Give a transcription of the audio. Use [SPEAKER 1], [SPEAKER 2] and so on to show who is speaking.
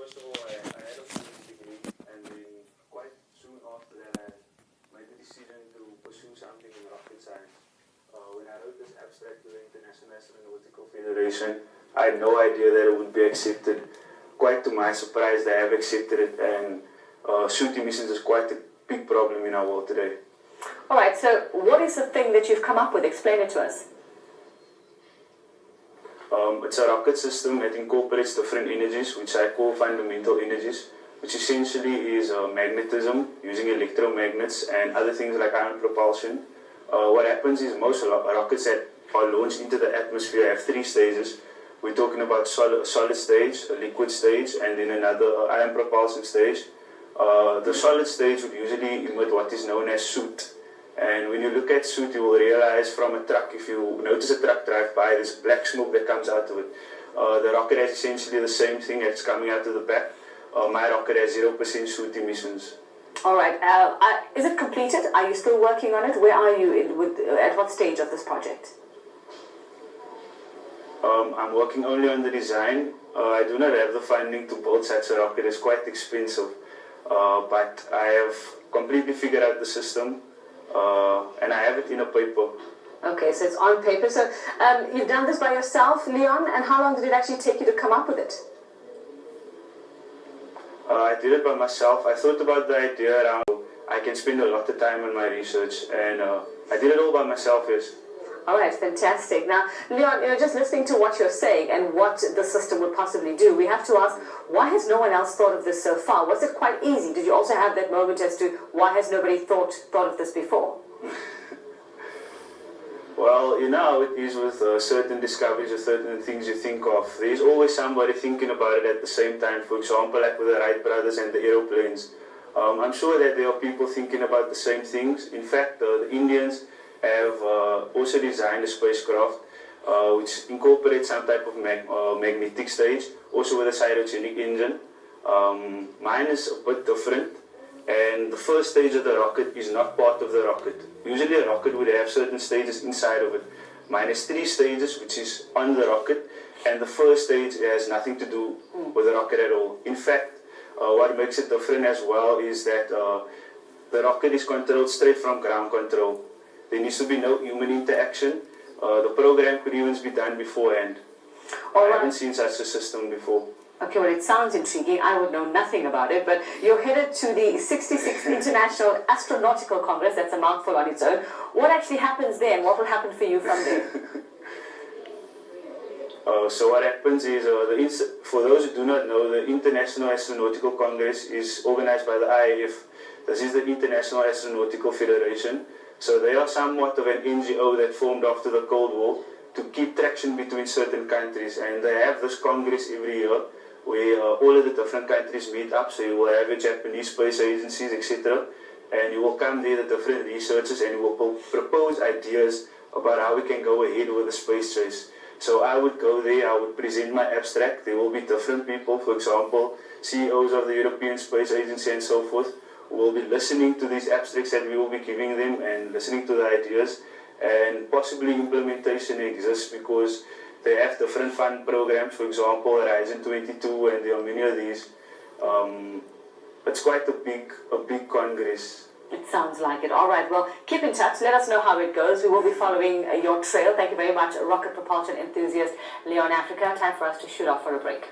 [SPEAKER 1] first of all, I had a physics degree, and then quite soon after that, I made the decision to pursue something in rocket science. When I wrote this abstract to the International Astronautical Federation, I had no idea that it would be accepted. Quite to my surprise, they have accepted it, and suit emissions is quite a big problem in our world today.
[SPEAKER 2] All right, so what is the thing that you've come up with? Explain it to us.
[SPEAKER 1] It's a rocket system that incorporates different energies, which I call fundamental energies, which essentially is magnetism using electromagnets and other things like ion propulsion. What happens is most rockets that are launched into the atmosphere have three stages. We're talking about solid stage, a liquid stage, and then another ion propulsion stage. The solid stage would usually emit what is known as soot. And when you look at soot, you will realize from a truck, if you notice a truck drive by, there's black smoke that comes out of it. The rocket has essentially the same thing that's coming out of the back. My rocket has 0% soot emissions.
[SPEAKER 2] All right. Is it completed? Are you still working on it? Where are you at what stage of this project?
[SPEAKER 1] I'm working only on the design. I do not have the funding to build such a rocket. It's quite expensive. But I have completely figured out the system. And I have it in a paper.
[SPEAKER 2] Okay, so it's on paper. So you've done this by yourself, Leon, and how long did it actually take you to come up with it?
[SPEAKER 1] I did it by myself. I thought about the idea around I can spend a lot of time on my research, and I did it all by myself, yes.
[SPEAKER 2] All right, fantastic. Now, Leon, just listening to what you're saying and what the system would possibly do, we have to ask, why has no one else thought of this so far? Was it quite easy? Did you also have that moment as to why has nobody thought of this before?
[SPEAKER 1] Well, you know how it is with certain discoveries or certain things you think of. There's always somebody thinking about it at the same time. For example, like with the Wright brothers and the aeroplanes. I'm sure that there are people thinking about the same things. In fact, the Indians have also designed a spacecraft which incorporates some type of magnetic stage, also with a cryogenic engine. Mine is a bit different, and the first stage of the rocket is not part of the rocket. Usually a rocket would have certain stages inside of it. Mine has 3 stages, which is on the rocket, and the first stage has nothing to do with the rocket at all. In fact, what makes it different as well is that the rocket is controlled straight from ground control. There needs to be no human interaction. The program could even be done beforehand. I haven't seen such a system before.
[SPEAKER 2] Okay, well, it sounds intriguing. I would know nothing about it, but you're headed to the 66th International Astronautical Congress. That's a mouthful on its own. What actually happens there, and what will happen for you from there?
[SPEAKER 1] So what happens is, for those who do not know, the International Astronautical Congress is organized by the IAF. This is the International Astronautical Federation. So they are somewhat of an NGO that formed after the Cold War to keep traction between certain countries. And they have this Congress every year where all of the different countries meet up. So you will have your Japanese space agencies, etc. And you will come there, the different researchers, and you will propose ideas about how we can go ahead with the space race. So I would go there, I would present my abstract. There will be different people, for example, CEOs of the European Space Agency and so forth, who will be listening to these abstracts that we will be giving them and listening to the ideas. And possibly implementation exists because they have different fund programs, for example, Horizon 22, and there are many of these. It's quite a big congress.
[SPEAKER 2] It sounds like it. All right, well, keep in touch. Let us know how it goes. We will be following your trail. Thank you very much, rocket propulsion enthusiast Leon Africa. Time for us to shoot off for a break.